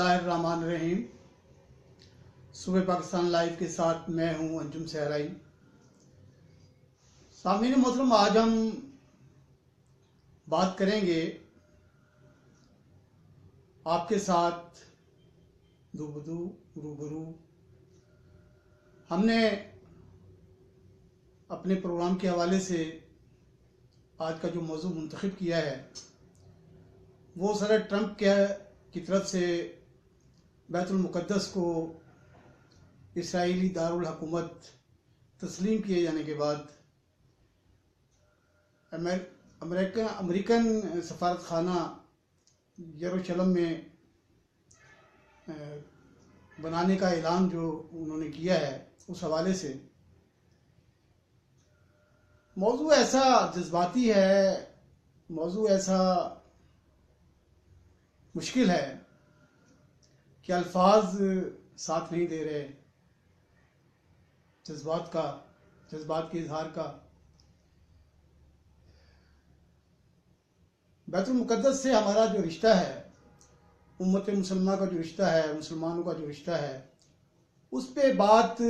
اللہ الرحمن الرحیم۔ صبح پاکستان لائیو کے ساتھ میں ہوں انجم صحرائی۔ سامعین محترم، آج ہم بات کریں گے آپ کے ساتھ روبرو۔ ہم نے اپنے پروگرام کے حوالے سے آج کا جو موضوع منتخب کیا ہے وہ صدر ٹرمپ کی طرف سے بیت المقدس کو اسرائیلی دارالحکومت تسلیم کیے جانے کے بعد امریکن سفارت خانہ یروشلم میں بنانے کا اعلان جو انہوں نے کیا ہے، اس حوالے سے موضوع ایسا جذباتی ہے، موضوع ایسا مشکل ہے کہ الفاظ ساتھ نہیں دے رہے جذبات کے اظہار کا۔ بیت المقدس سے ہمارا جو رشتہ ہے، امت مسلمہ کا جو رشتہ ہے، مسلمانوں کا جو رشتہ ہے، اس پہ بات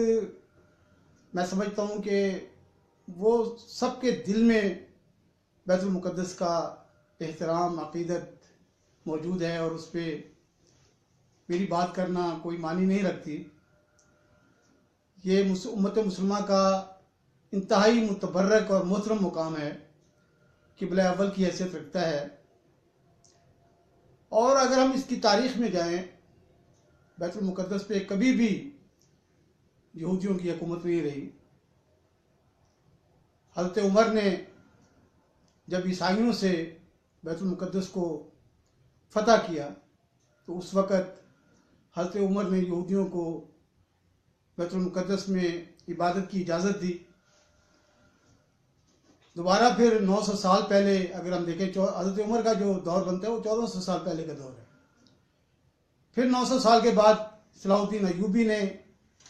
میں سمجھتا ہوں کہ وہ سب کے دل میں بیت المقدس کا احترام، عقیدت موجود ہے، اور اس پہ میری بات کرنا کوئی معنی نہیں رکھتی۔ یہ امت مسلمہ کا انتہائی متبرک اور محترم مقام ہے، قبلہ اول کی حیثیت رکھتا ہے۔ اور اگر ہم اس کی تاریخ میں جائیں، بیت المقدس پہ کبھی بھی یہودیوں کی حکومت نہیں رہی۔ حضرت عمر نے جب عیسائیوں سے بیت المقدس کو فتح کیا تو اس وقت حضرت عمر نے یہودیوں کو بیت المقدس میں عبادت کی اجازت دی۔ دوبارہ پھر 900 سال پہلے اگر ہم دیکھیں، حضرت عمر کا جو دور بنتا ہے وہ 1400 سال پہلے کا دور ہے۔ پھر 900 سال کے بعد صلاح الدین ایوبی نے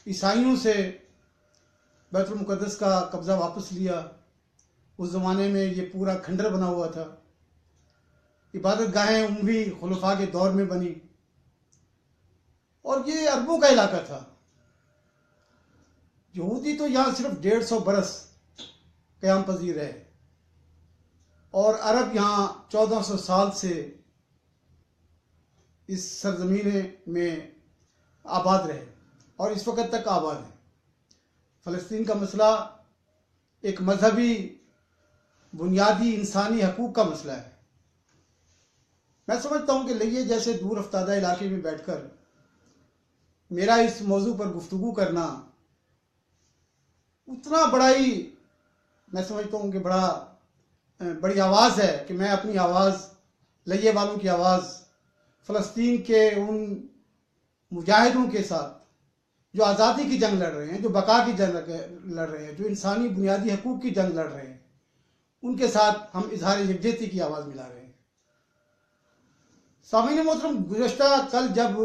عیسائیوں سے بیت المقدس کا قبضہ واپس لیا۔ اس زمانے میں یہ پورا کھنڈر بنا ہوا تھا، عبادت گاہیں اموی خلفاء کے دور میں بنی، اور یہ عربوں کا علاقہ تھا۔ یہودی تو یہاں صرف 150 برس قیام پذیر رہے، اور عرب یہاں 1400 سال سے اس سرزمین میں آباد رہے، اور اس وقت تک آباد ہے۔ فلسطین کا مسئلہ ایک مذہبی بنیادی انسانی حقوق کا مسئلہ ہے۔ میں سمجھتا ہوں کہ لئیے جیسے دور افتادہ علاقے میں بیٹھ کر میرا اس موضوع پر گفتگو کرنا اتنا بڑا ہی، میں سمجھتا ہوں کہ بڑی آواز ہے کہ میں اپنی آواز، لئیے والوں کی آواز، فلسطین کے ان مجاہدوں کے ساتھ جو آزادی کی جنگ لڑ رہے ہیں، جو بقا کی جنگ لڑ رہے ہیں، جو انسانی بنیادی حقوق کی جنگ لڑ رہے ہیں، ان کے ساتھ ہم اظہار یکجہتی کی آواز ملا رہے ہیں۔ سامعین محترم، گزشتہ کل جب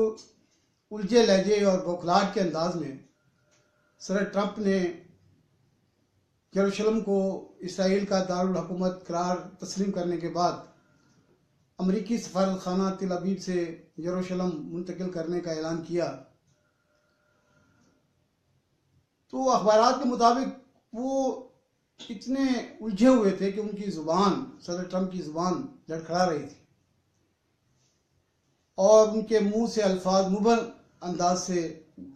الجھے لہجے اور بوکھلاہٹ کے انداز میں صدر ٹرمپ نے یروشلم کو اسرائیل کا دارالحکومت قرار تسلیم کرنے کے بعد امریکی سفارت خانہ تل ابیب سے یروشلم منتقل کرنے کا اعلان کیا، تو اخبارات کے مطابق وہ اتنے الجھے ہوئے تھے کہ ان کی زبان، صدر ٹرمپ کی زبان لڑکھڑا رہی تھی، اور ان کے منہ سے الفاظ مبہم انداز سے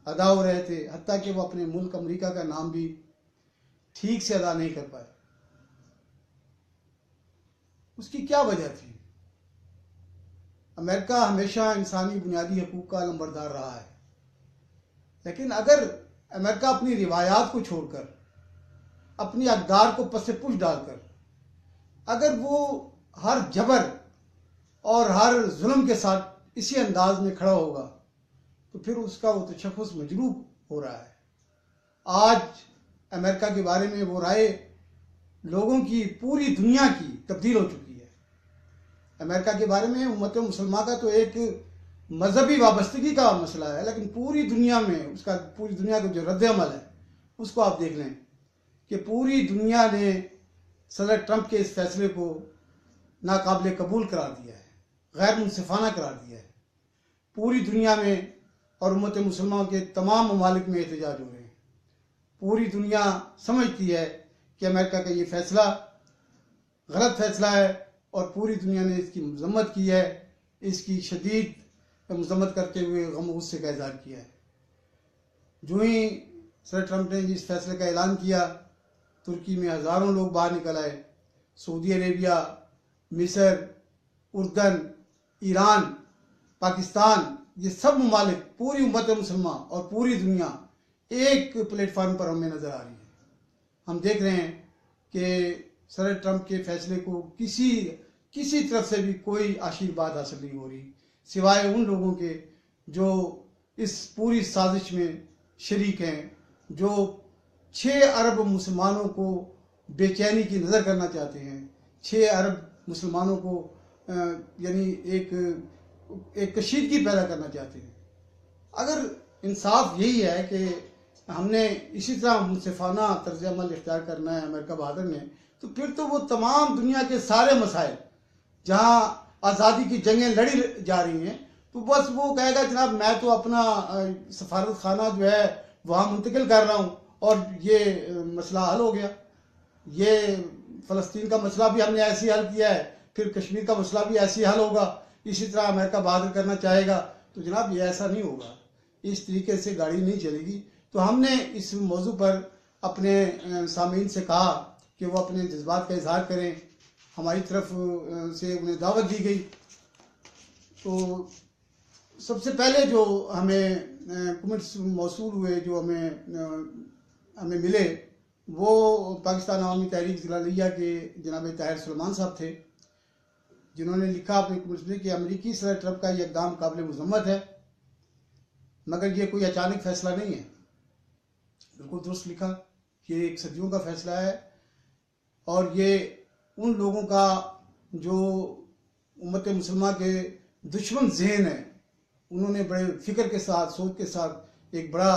ادا ہو رہے تھے، حتیٰ کہ وہ اپنے ملک امریکہ کا نام بھی ٹھیک سے ادا نہیں کر پائے۔ اس کی کیا وجہ تھی؟ امریکہ ہمیشہ انسانی بنیادی حقوق کا علمبردار رہا ہے، لیکن اگر امریکہ اپنی روایات کو چھوڑ کر، اپنی اقدار کو پس پش ڈال کر، اگر وہ ہر جبر اور ہر ظلم کے ساتھ اسی انداز میں کھڑا ہوگا تو پھر اس کا وہ تشخص مجروح ہو رہا ہے۔ آج امریکہ کے بارے میں وہ رائے لوگوں کی، پوری دنیا کی تبدیل ہو چکی ہے۔ امریکہ کے بارے میں امت مسلمہ کا تو ایک مذہبی وابستگی کا مسئلہ ہے، لیکن پوری دنیا میں پوری دنیا کا جو رد عمل ہے اس کو آپ دیکھ لیں کہ پوری دنیا نے صدر ٹرمپ کے اس فیصلے کو ناقابل قبول قرار دیا ہے، غیر منصفانہ قرار دیا ہے۔ پوری دنیا میں اور امت مسلمہ کے تمام ممالک میں احتجاج ہو رہے ہیں۔ پوری دنیا سمجھتی ہے کہ امریکہ کا یہ فیصلہ غلط فیصلہ ہے، اور پوری دنیا نے اس کی مذمت کی ہے، اس کی شدید مذمت کرتے ہوئے غم و غصے کا اظہار کیا ہے۔ جو ہی صدر ٹرمپ نے اس فیصلے کا اعلان کیا، ترکی میں ہزاروں لوگ باہر نکل آئے۔ سعودی عربیہ، مصر، اردن، ایران، پاکستان، یہ سب ممالک، پوری امت مسلمہ اور پوری دنیا ایک پلیٹ فارم پر ہمیں نظر آ رہی ہے۔ ہم دیکھ رہے ہیں کہ صدر ٹرمپ کے فیصلے کو کسی طرف سے بھی کوئی آشیرواد حاصل نہیں ہو رہی، سوائے ان لوگوں کے جو اس پوری سازش میں شریک ہیں، جو 6 ارب مسلمانوں کو بے چینی کی نظر کرنا چاہتے ہیں، 6 ارب مسلمانوں کو یعنی ایک کشیدگی پیدا کرنا چاہتے ہیں۔ اگر انصاف یہی ہے کہ ہم نے اسی طرح منصفانہ طرز عمل اختیار کرنا ہے امریکہ بہادر نے، تو پھر تو وہ تمام دنیا کے سارے مسائل جہاں آزادی کی جنگیں لڑی جا رہی ہیں، تو بس وہ کہے گا جناب میں تو اپنا سفارت خانہ جو ہے وہاں منتقل کر رہا ہوں اور یہ مسئلہ حل ہو گیا۔ یہ فلسطین کا مسئلہ بھی ہم نے ایسے ہی حل کیا ہے، پھر کشمیر کا مسئلہ بھی ایسے ہی حل ہوگا، اسی طرح امریکہ بہادر کرنا چاہے گا۔ تو جناب یہ ایسا نہیں ہوگا، اس طریقے سے گاڑی نہیں چلے گی۔ تو ہم نے اس موضوع پر اپنے سامعین سے کہا کہ وہ اپنے جذبات کا اظہار کریں، ہماری طرف سے انہیں دعوت دی گئی۔ تو سب سے پہلے جو ہمیں کمنٹس موصول ہوئے، جو ہمیں ملے، وہ پاکستان عوامی تحریک ضلع لیہ کے جناب طاہر سلیمان صاحب تھے، جنہوں نے لکھا اپنے کمنٹس میں کہ امریکی صدر ٹرمپ کا یہ اقدام قابل مذمت ہے، مگر یہ کوئی اچانک فیصلہ نہیں ہے۔ بالکل درست لکھا، یہ ایک صدیوں کا فیصلہ ہے، اور یہ ان لوگوں کا جو امت مسلمہ کے دشمن ذہن ہیں، انہوں نے بڑے فکر کے ساتھ، سوچ کے ساتھ ایک بڑا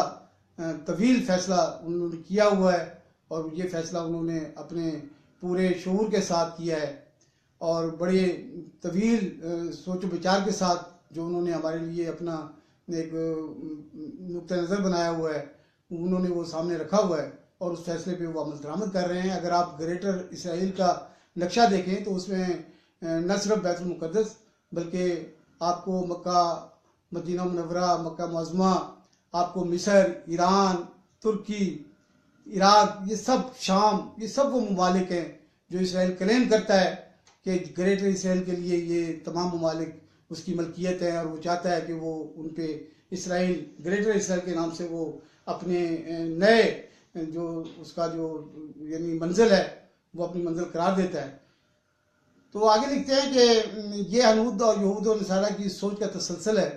طویل فیصلہ انہوں نے کیا ہوا ہے، اور یہ فیصلہ انہوں نے اپنے پورے شعور کے ساتھ کیا ہے، اور بڑے طویل سوچ و بچار کے ساتھ جو انہوں نے ہمارے لیے اپنا ایک نقطہ نظر بنایا ہوا ہے، انہوں نے وہ سامنے رکھا ہوا ہے، اور اس فیصلے پہ وہ عمل درآمد کر رہے ہیں۔ اگر آپ گریٹر اسرائیل کا نقشہ دیکھیں تو اس میں نہ صرف بیت المقدس بلکہ آپ کو مکہ، مدینہ منورہ، مکہ معظمہ، آپ کو مصر، ایران، ترکی، عراق، یہ سب شام، یہ سب وہ ممالک ہیں جو اسرائیل کلیم کرتا ہے کہ گریٹر اسرائیل کے لیے یہ تمام ممالک اس کی ملکیت ہے، اور وہ چاہتا ہے کہ وہ ان پہ اسرائیل، گریٹر اسرائیل کے نام سے وہ اپنے نئے جو اس کا جو یعنی منزل ہے وہ اپنی منزل قرار دیتا ہے۔ تو آگے لکھتے ہیں کہ یہ ہنود اور یہود و نصارہ کی سوچ کا تسلسل ہے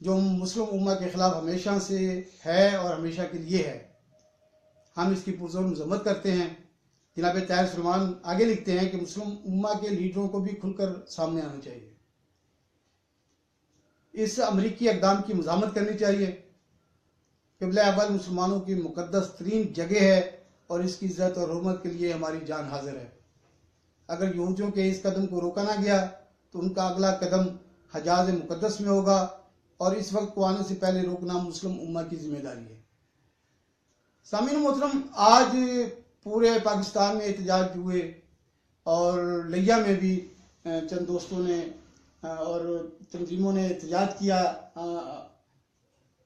جو مسلم امہ کے خلاف ہمیشہ سے ہے اور ہمیشہ کے لیے ہے۔ ہم اس کی پرزور مذمت کرتے ہیں۔ جناب طاہر سلیمان آگے لکھتے ہیں کہ مسلم امہ کے لیڈروں کو بھی کھل کر سامنے آنا چاہیے، اس امریکی اقدام کی مزاحمت کرنی چاہیے۔ قبلہ اول مسلمانوں کی مقدس ترین جگہ ہے، اور اس کی عزت اور حرمت کے لیے ہماری جان حاضر ہے۔ اگر یہودیوں کے اس قدم کو روکا نہ گیا تو ان کا اگلا قدم حجاز مقدس میں ہوگا، اور اس وقت کو آنے سے پہلے روکنا مسلم امہ کی ذمہ داری ہے۔ سامعین محترم، آج پورے پاکستان میں احتجاج ہوئے، اور لیہ میں بھی چند دوستوں نے اور تنظیموں نے احتجاج کیا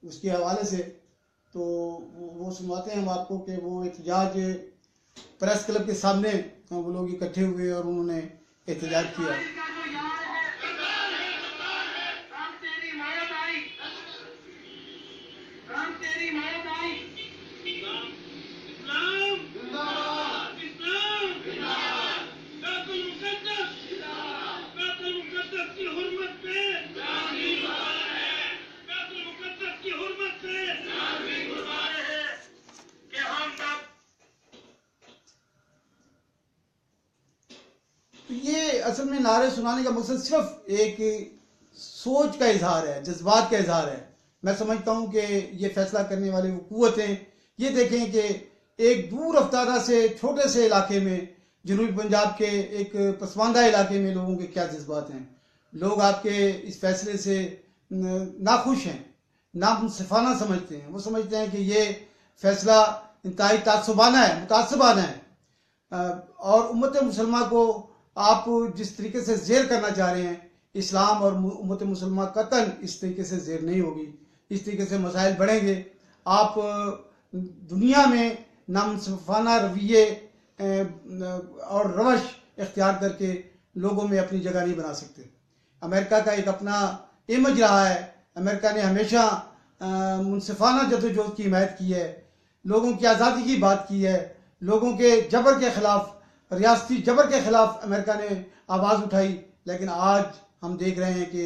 اس کے حوالے سے۔ تو وہ سنواتے ہیں ہم آپ کو کہ وہ احتجاج پریس کلب کے سامنے وہ لوگ اکٹھے ہوئے اور انہوں نے احتجاج کیا۔ تو یہ اصل میں نعرے سنانے کا مقصد صرف ایک سوچ کا اظہار ہے، جذبات کا اظہار ہے۔ میں سمجھتا ہوں کہ یہ فیصلہ کرنے والے وہ قوتیں، یہ دیکھیں کہ ایک دور افتادہ سے چھوٹے سے علاقے میں، جنوبی پنجاب کے ایک پسماندہ علاقے میں لوگوں کے کیا جذبات ہیں۔ لوگ آپ کے اس فیصلے سے ناخوش ہیں، نامنصفانہ سمجھتے ہیں. وہ سمجھتے ہیں کہ یہ فیصلہ انتہائی تعصبانہ ہے، متعصبانہ ہے، اور امت مسلمہ کو آپ جس طریقے سے زیر کرنا چاہ رہے ہیں، اسلام اور امت مسلمہ قطعاً اس طریقے سے زیر نہیں ہوگی. اس طریقے سے مسائل بڑھیں گے. آپ دنیا میں نامنصفانہ رویے اور روش اختیار کر کے لوگوں میں اپنی جگہ نہیں بنا سکتے. امریکہ کا ایک اپنا امیج رہا ہے. امریکہ نے ہمیشہ منصفانہ جدوجہد کی حمایت کی ہے، لوگوں کی آزادی کی بات کی ہے، لوگوں کے جبر کے خلاف، ریاستی جبر کے خلاف امریکہ نے آواز اٹھائی. لیکن آج ہم دیکھ رہے ہیں کہ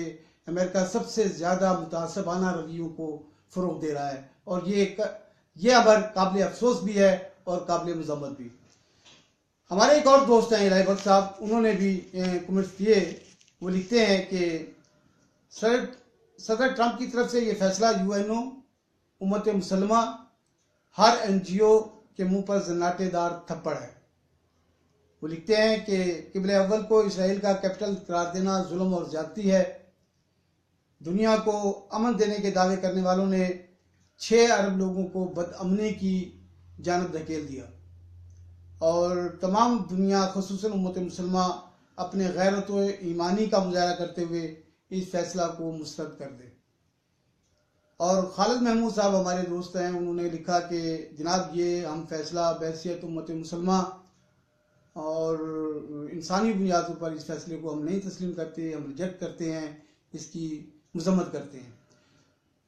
امریکہ سب سے زیادہ متعصبانہ رویوں کو فروغ دے رہا ہے، اور یہ امر قابل افسوس بھی ہے اور قابل مذمت بھی. ہمارے ایک اور دوست ہیں الہی بخش صاحب، انہوں نے بھی کمنٹس کیے. وہ لکھتے ہیں کہ صدر ٹرمپ کی طرف سے یہ فیصلہ UNO، امت مسلمہ، ہر NGO کے منہ پر زناٹے دار تھپڑ ہے. وہ لکھتے ہیں کہ قبل اول کو اسرائیل کا کیپٹل قرار دینا ظلم اور زیادتی ہے. دنیا کو امن دینے کے دعوے کرنے والوں نے 6 ارب لوگوں کو بدامنی کی جانب دھکیل دیا، اور تمام دنیا خصوصاً امت مسلمہ اپنے غیرت و ایمانی کا مظاہرہ کرتے ہوئے اس فیصلہ کو مسترد کر دے. اور خالد محمود صاحب ہمارے دوست ہیں، انہوں نے لکھا کہ جناب یہ ہم فیصلہ بحیثیت امت مسلمہ اور انسانی بنیادوں پر اس فیصلے کو ہم نہیں تسلیم کرتے، ہم ریجیکٹ کرتے ہیں، اس کی مذمت کرتے ہیں.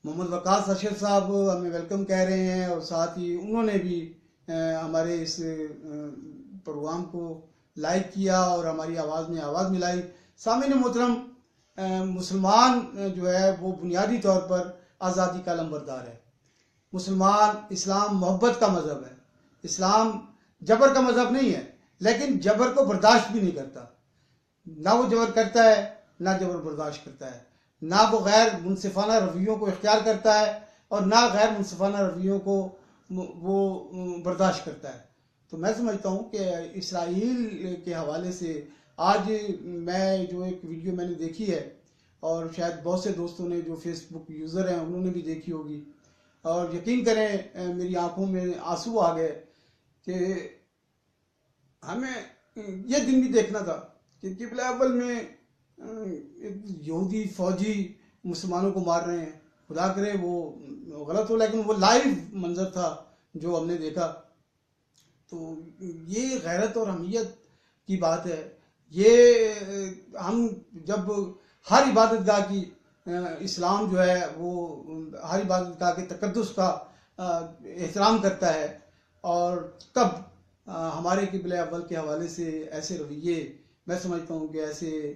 محمد وقاص اشرف صاحب ہمیں ویلکم کہہ رہے ہیں، اور ساتھ ہی انہوں نے بھی ہمارے اس پروگرام کو لائک کیا اور ہماری آواز میں آواز ملائی. سامعین محترم، مسلمان جو ہے وہ بنیادی طور پر آزادی کا علمبردار ہے. مسلمان، اسلام محبت کا مذہب ہے. اسلام جبر کا مذہب نہیں ہے، لیکن جبر کو برداشت بھی نہیں کرتا. نہ وہ جبر کرتا ہے، نہ جبر برداشت کرتا ہے. نہ وہ غیر منصفانہ رویوں کو اختیار کرتا ہے، اور نہ غیر منصفانہ رویوں کو وہ برداشت کرتا ہے. تو میں سمجھتا ہوں کہ اسرائیل کے حوالے سے آج میں جو ایک ویڈیو میں نے دیکھی ہے، اور شاید بہت سے دوستوں نے جو فیس بک یوزر ہیں انہوں نے بھی دیکھی ہوگی، اور یقین کریں میری آنکھوں میں آنسو آ گئے کہ ہمیں یہ دن بھی دیکھنا تھا کہ قبلہ اول میں یہودی فوجی مسلمانوں کو مار رہے ہیں. خدا کرے وہ غلط ہو، لیکن وہ لائیو منظر تھا جو ہم نے دیکھا. تو یہ غیرت اور حمیت کی بات ہے. یہ ہم جب ہر عبادت گاہ کی اسلام جو ہے وہ ہر عبادت گاہ کے تقدس کا احترام کرتا ہے، اور تب ہمارے قبلہ اول کے حوالے سے ایسے رویے، میں سمجھتا ہوں کہ ایسے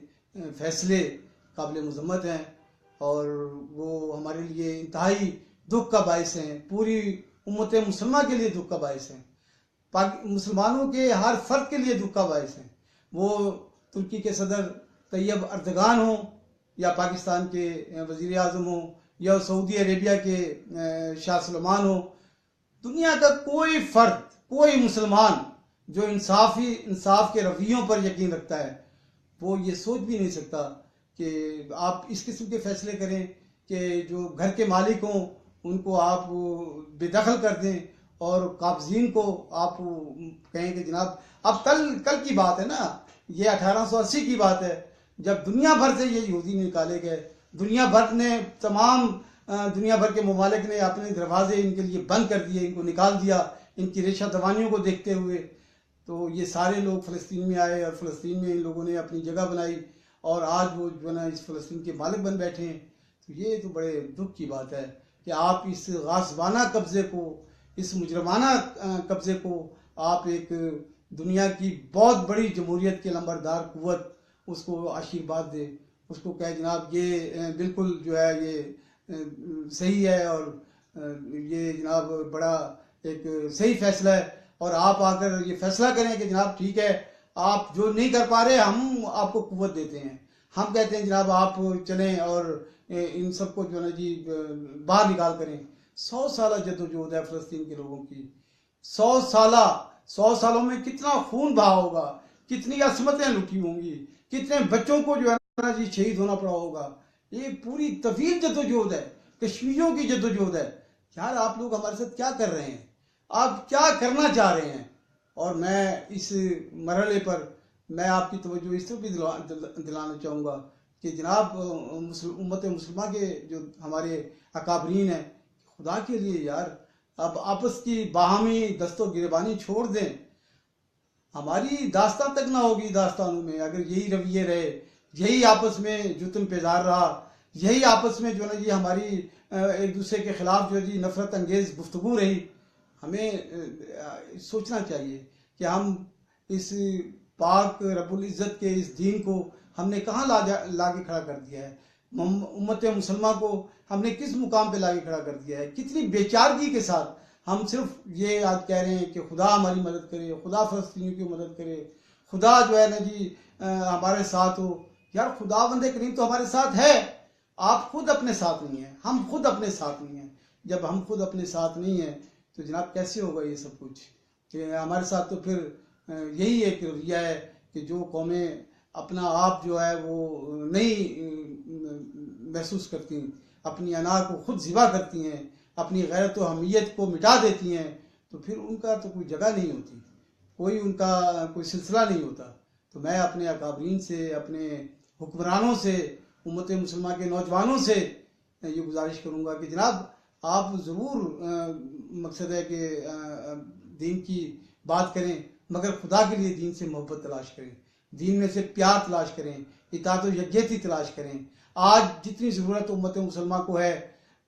فیصلے قابل مذمت ہیں، اور وہ ہمارے لیے انتہائی دکھ کا باعث ہیں. پوری امت مسلمہ کے لیے دکھ کا باعث ہیں، مسلمانوں کے ہر فرد کے لیے دکھ کا باعث ہیں. وہ ترکی کے صدر طیب اردگان ہوں، یا پاکستان کے وزیر اعظم ہوں، یا سعودی عربیہ کے شاہ سلمان ہوں. دنیا کا کوئی فرد، کوئی مسلمان جو انصاف کے رویوں پر یقین رکھتا ہے، وہ یہ سوچ بھی نہیں سکتا کہ آپ اس قسم کے فیصلے کریں کہ جو گھر کے مالک ہوں ان کو آپ بے دخل کر دیں، اور قابضین کو آپ کہیں کہ جناب اب کل کی بات ہے نا، یہ 1880 کی بات ہے جب دنیا بھر سے یہ یہودی نکالے گئے. دنیا بھر نے، تمام دنیا بھر کے ممالک نے اپنے دروازے ان کے لیے بند کر دیے، ان کو نکال دیا ان کی ریشہ دوانیوں کو دیکھتے ہوئے. تو یہ سارے لوگ فلسطین میں آئے، اور فلسطین میں ان لوگوں نے اپنی جگہ بنائی، اور آج وہ جو ہے نا اس فلسطین کے مالک بن بیٹھے ہیں. تو یہ تو بڑے دکھ کی بات ہے کہ آپ اس غاصبانہ قبضے کو، اس مجرمانہ قبضے کو، آپ ایک دنیا کی بہت بڑی جمہوریت کے لمبردار قوت اس کو آشیرواد دے، اس کو کہے جناب یہ بالکل جو ہے یہ صحیح ہے، اور یہ جناب بڑا ایک صحیح فیصلہ ہے. اور آپ آ کر یہ فیصلہ کریں کہ جناب ٹھیک ہے، آپ جو نہیں کر پا رہے ہم آپ کو قوت دیتے ہیں. ہم کہتے ہیں جناب آپ چلیں اور ان سب کو جو ہے نا جی باہر نکال کریں. 100 سالہ جدوجہد ہے فلسطین کے لوگوں کی. 100 سالوں میں کتنا خون بہا ہوگا، کتنی عصمتیں لٹی ہوں گی، کتنے بچوں کو جو ہے نا جی شہید ہونا پڑا ہوگا. یہ پوری طویل جدوجہد ہے، کشمیریوں کی جدوجہد ہے. یار آپ لوگ ہمارے ساتھ کیا کر رہے ہیں، آپ کیا کرنا چاہ رہے ہیں؟ اور میں اس مرحلے پر میں آپ کی توجہ اس طرح بھی دلانا چاہوں گا کہ جناب امت مسلمہ کے جو ہمارے اکابرین ہیں، خدا کے لیے یار اب آپس کی باہمی دست و گریبانی چھوڑ دیں. ہماری داستان تک نہ ہوگی داستانوں میں اگر یہی رویے رہے، یہی آپس میں جتن پیزار رہا، یہی آپس میں جو نا جی ہماری ایک دوسرے کے خلاف جو جی نفرت انگیز گفتگو رہی. ہمیں سوچنا چاہیے کہ ہم اس پاک رب العزت کے اس دین کو ہم نے کہاں لا کے کھڑا کر دیا ہے، امت مسلمہ کو ہم نے کس مقام پہ لا کے کھڑا کر دیا ہے. کتنی بے چارگی کے ساتھ ہم صرف یہ آج کہہ رہے ہیں کہ خدا ہماری مدد کرے، خدا فلسطینیوں کی مدد کرے، خدا جو ہے نا جی ہمارے ساتھ ہو. یار خدا بند کریم تو ہمارے ساتھ ہے، آپ خود اپنے ساتھ نہیں ہیں، ہم خود اپنے ساتھ نہیں ہیں. جب ہم خود اپنے ساتھ نہیں ہیں تو جناب کیسے ہوگا یہ سب کچھ؟ کہ ہمارے ساتھ تو پھر یہی ایک رویہ ہے کہ جو قومیں اپنا آپ جو ہے وہ نہیں محسوس کرتی، اپنی انا کو خود ذبح کرتی ہیں، اپنی غیرت و حمیت کو مٹا دیتی ہیں، تو پھر ان کا تو کوئی جگہ نہیں ہوتی، کوئی ان کا کوئی سلسلہ نہیں ہوتا. تو میں اپنے اکابرین سے، اپنے حکمرانوں سے، امت مسلمہ کے نوجوانوں سے یہ گزارش کروں گا کہ جناب آپ ضرور مقصد ہے کہ دین کی بات کریں، مگر خدا کے لیے دین سے محبت تلاش کریں، دین میں سے پیار تلاش کریں، اطاعت و یکجہتی تلاش کریں. آج جتنی ضرورت امت مسلمہ کو ہے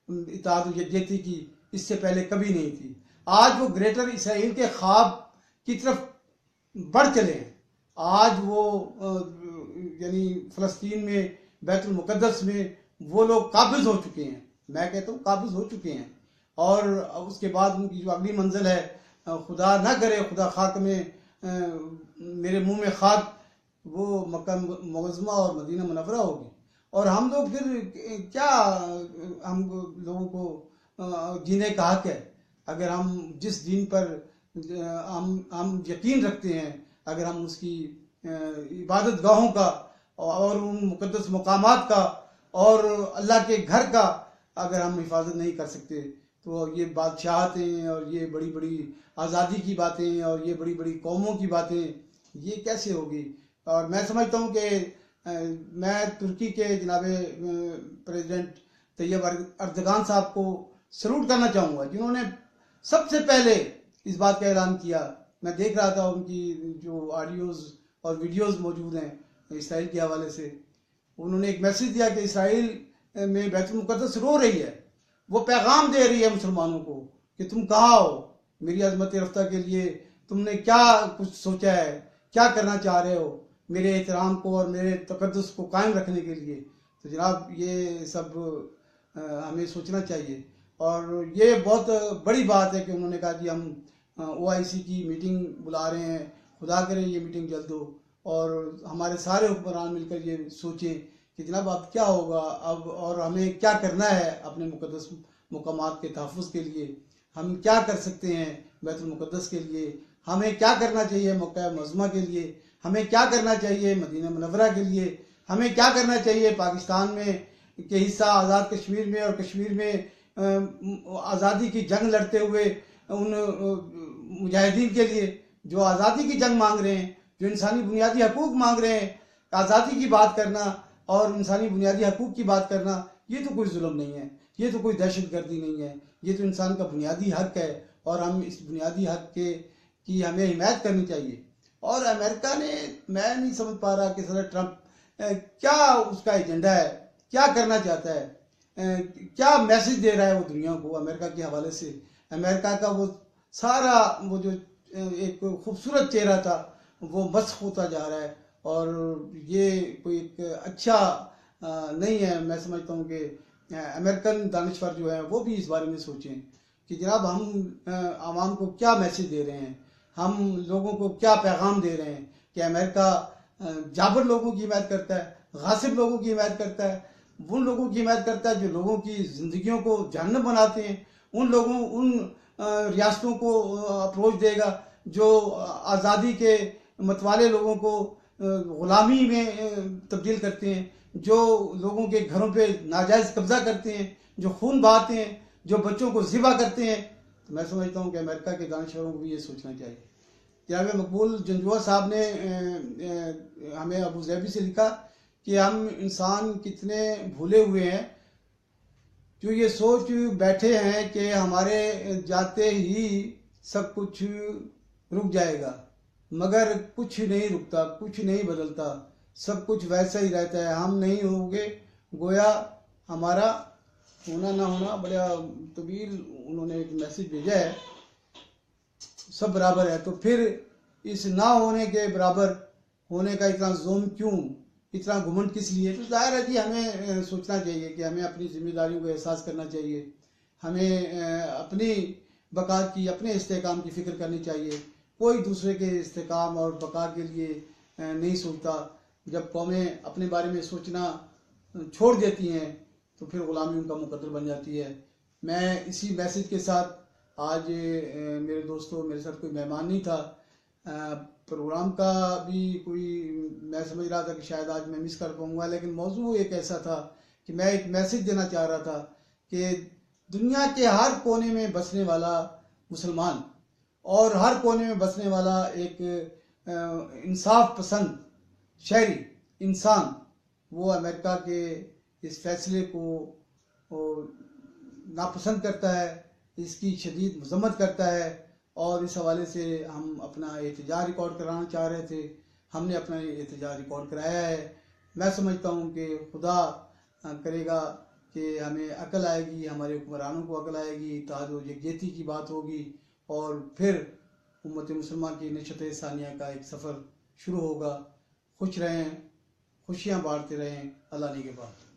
اطاعت و یکجہتی کی، اس سے پہلے کبھی نہیں تھی. آج وہ گریٹر اسرائیل کے خواب کی طرف بڑھ چلے ہیں. آج وہ یعنی فلسطین میں، بیت المقدس میں وہ لوگ قابض ہو چکے ہیں. میں کہتا ہوں قابض ہو چکے ہیں. اور اس کے بعد ان کی جو اگلی منزل ہے، خدا نہ کرے، خدا خاک میں میرے منہ میں خاک، وہ مکہ معظمہ اور مدینہ منورہ ہوگی. اور ہم لوگ پھر کیا، ہم لوگوں کو جینے کا حق ہے اگر ہم جس دین پر ہم یقین رکھتے ہیں، اگر ہم اس کی عبادت گاہوں کا اور ان مقدس مقامات کا اور اللہ کے گھر کا اگر ہم حفاظت نہیں کر سکتے، تو یہ بادشاہتیں اور یہ بڑی بڑی آزادی کی باتیں اور یہ بڑی بڑی قوموں کی باتیں یہ کیسے ہوگی؟ اور میں سمجھتا ہوں کہ میں ترکی کے جناب پریزیڈنٹ طیب اردگان صاحب کو سلوٹ کرنا چاہوں گا، جنہوں نے سب سے پہلے اس بات کا اعلان کیا. میں دیکھ رہا تھا ان کی جو آڈیوز اور ویڈیوز موجود ہیں اسرائیل کے حوالے سے، انہوں نے ایک میسیج دیا کہ اسرائیل میں بیت المقدس رو رہی ہے، وہ پیغام دے رہی ہے مسلمانوں کو کہ تم کہاں ہو، میری عظمت رفتہ کے لیے تم نے کیا کچھ سوچا ہے، کیا کرنا چاہ رہے ہو میرے احترام کو اور میرے تقدس کو قائم رکھنے کے لیے. تو جناب یہ سب ہمیں سوچنا چاہیے. اور یہ بہت بڑی بات ہے کہ انہوں نے کہا کہ ہم OIC کی میٹنگ بلا رہے ہیں، خدا کرے یہ میٹنگ جلد ہو اور ہمارے سارے حکمران مل کر یہ سوچیں کہ جناب اب کیا ہوگا اب، اور ہمیں کیا کرنا ہے اپنے مقدس مقامات کے تحفظ کے لیے. ہم کیا کر سکتے ہیں بیت المقدس کے لیے، ہمیں کیا کرنا چاہیے مکہ معظمہ کے لیے، ہمیں کیا کرنا چاہیے مدینہ منورہ کے لیے، ہمیں کیا کرنا چاہیے پاکستان میں کہ حصہ آزاد کشمیر میں، اور کشمیر میں آزادی کی جنگ لڑتے ہوئے ان مجاہدین کے لیے جو آزادی کی جنگ مانگ رہے ہیں، جو انسانی بنیادی حقوق مانگ رہے ہیں. آزادی کی بات کرنا اور انسانی بنیادی حقوق کی بات کرنا یہ تو کوئی ظلم نہیں ہے، یہ تو کوئی دہشت گردی نہیں ہے، یہ تو انسان کا بنیادی حق ہے اور ہم اس بنیادی حق کی ہمیں حمایت کرنی چاہیے. اور امریکہ نے، میں نہیں سمجھ پا رہا کہ صدر ٹرمپ کیا اس کا ایجنڈا ہے، کیا کرنا چاہتا ہے، کیا میسج دے رہا ہے وہ دنیا کو امریکہ کے حوالے سے. امریکہ کا وہ سارا وہ جو ایک خوبصورت چہرہ تھا وہ مسخ ہوتا جا رہا ہے، اور یہ کوئی ایک اچھا نہیں ہے. میں سمجھتا ہوں کہ امریکن دانشور جو ہیں وہ بھی اس بارے میں سوچیں کہ جناب ہم عوام کو کیا میسج دے رہے ہیں، ہم لوگوں کو کیا پیغام دے رہے ہیں کہ امریکہ جابر لوگوں کی حمایت کرتا ہے، غاصب لوگوں کی حمایت کرتا ہے، ان لوگوں کی حمایت کرتا ہے جو لوگوں کی زندگیوں کو جہنم بناتے ہیں، ان ریاستوں کو اپروچ دے گا جو آزادی کے متوالے لوگوں کو غلامی میں تبدیل کرتے ہیں. جو لوگوں کے گھروں پہ ناجائز قبضہ کرتے ہیں، جو خون بہاتے ہیں، جو بچوں کو ذبح کرتے ہیں، تو میں سمجھتا ہوں کہ امریکہ کے دانشوروں کو بھی یہ سوچنا چاہیے۔ جناب مقبول جنجوعہ صاحب نے ہمیں ابو ظبی سے لکھا کہ ہم انسان کتنے بھولے ہوئے ہیں، جو یہ سوچ بیٹھے ہیں کہ ہمارے جاتے ہی سب کچھ رک جائے گا، مگر کچھ نہیں رکتا، کچھ نہیں بدلتا، سب کچھ ویسا ہی رہتا ہے۔ ہم نہیں ہوں گے، گویا ہمارا ہونا نہ ہونا۔ بڑا طویل انہوں نے ایک میسج بھیجا ہے، سب برابر ہے، تو پھر اس نہ ہونے کے برابر ہونے کا اتنا زوم کیوں، اتنا گھمنڈ کس لیے؟ تو ظاہر ہے جی ہمیں سوچنا چاہیے کہ ہمیں اپنی ذمہ داریوں کو احساس کرنا چاہیے، ہمیں اپنی بقا کی، اپنے استحکام کی فکر کرنی چاہیے۔ کوئی دوسرے کے استحکام اور بقا کے لیے نہیں سوچتا۔ جب قومیں اپنے بارے میں سوچنا چھوڑ دیتی ہیں تو پھر غلامی ان کا مقدر بن جاتی ہے۔ میں اسی میسج کے ساتھ آج میرے دوستوں، میرے ساتھ کوئی مہمان نہیں تھا، پروگرام کا بھی کوئی، میں سمجھ رہا تھا کہ شاید آج میں مس کر پاؤں گا، لیکن موضوع ایک ایسا تھا کہ میں ایک میسج دینا چاہ رہا تھا کہ دنیا کے ہر کونے میں بسنے والا مسلمان اور ہر کونے میں بسنے والا ایک انصاف پسند شہری انسان، وہ امریکہ کے اس فیصلے کو ناپسند کرتا ہے، اس کی شدید مذمت کرتا ہے، اور اس حوالے سے ہم اپنا احتجاج ریکارڈ کرانا چاہ رہے تھے۔ ہم نے اپنا احتجاج ریکارڈ کرایا ہے۔ میں سمجھتا ہوں کہ خدا کرے گا کہ ہمیں عقل آئے گی، ہمارے حکمرانوں کو عقل آئے گی، اتحاد و یکجہتی کی بات ہوگی، اور پھر امت مسلمہ کی نشاط ثانیہ کا ایک سفر شروع ہوگا۔ خوش رہیں، خوشیاں بانٹتے رہیں، اللہ نے کے بعد۔